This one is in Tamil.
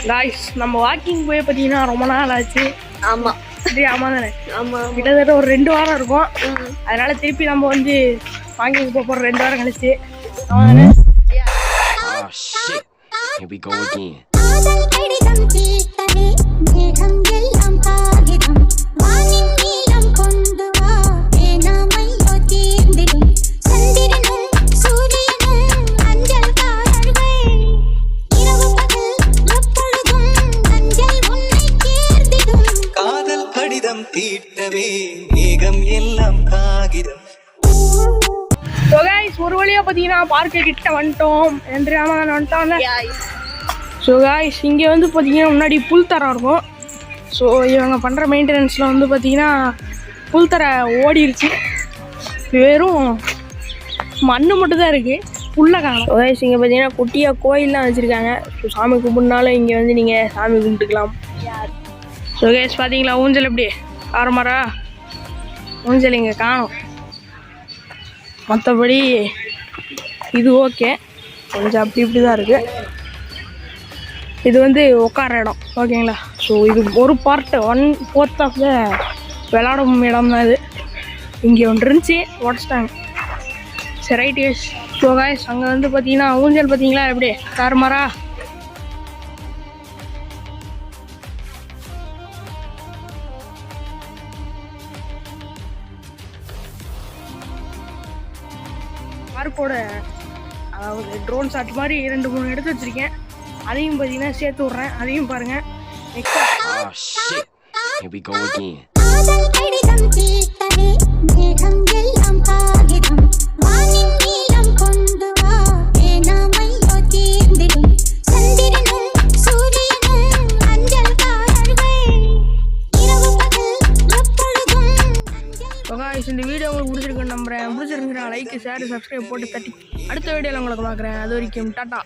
காய்ஸ் நம்ம வாக்கிங் போய் பார்த்தீங்கன்னா ரொம்ப நாள் ஆச்சு. ஆமாம் ஆமாம் தானே? ஆமாம் கிட்டத்தட்ட ஒரு 2 வாரம் இருக்கும். அதனால திருப்பி நம்ம வந்து வாக்கிங் போக போகிறோம் 2 வாரம் கழிச்சு. ஆமாம் தானே? ஒரு வழியா பாத்தீங்கன்னா பார்க்கு கிட்ட வந்துட்டோம். ஸோ காய்ஸ் இங்கே வந்து பார்த்தீங்கன்னா முன்னாடி புல் தரம் இருக்கும். ஸோ இவங்க பண்ணுற மெயின்டெனன்ஸில் வந்து பார்த்தீங்கன்னா புல் தர ஓடிடுச்சு. வெறும் மண் மட்டும் தான் இருக்குது, புல்லை காணும். காய்ஸ் இங்கே பார்த்தீங்கன்னா குட்டியாக கோயிலெலாம் வச்சுருக்காங்க. ஸோ சாமி கும்பிட்னாலும் இங்கே வந்து நீங்கள் சாமி கும்பிட்டுக்கலாம். ஸோ காய்ஸ் பார்த்தீங்களா ஊஞ்சல் எப்படி ஆரமாரா ஊஞ்சல் இங்கே காணும். மற்றபடி இது ஓகே, கொஞ்சம் அப்படி இப்படி தான் இருக்குது. இது வந்து உட்கார இடம் ஓகேங்களா. ஸோ இது ஒரு பார்ட்டு 1/4 ஆஃப் த விளாடும் இடம் தான் இது. இங்கே ஒன்று இருந்துச்சு உடச்சிட்டாங்க. சரி ரைட் கேஸ். ஸோ காய்ஸ் அங்கே வந்து பார்த்தீங்கன்னா ஊஞ்சல் பார்த்தீங்களா எப்படி தாறுமாறா. பார்க்கோட அதாவது ட்ரோன் ஷாட் மாதிரி 2-3 எடுத்து வச்சுருக்கேன். அதையும் பார்த்தீங்கன்னா சேர்த்து விட்றேன், அதையும் பாருங்கள். இந்த வீடியோ உங்களுக்கு பிடிச்சிருக்குன்னு நம்புறேன். பிடிச்சிருந்துச்சுன்னா லைக் ஷேர் சப்ஸ்கிரைப் போட்டு தட்டி அடுத்த வீடியோவில் உங்களுக்கு பார்க்குறேன். அது வரைக்கும் டாட்டா.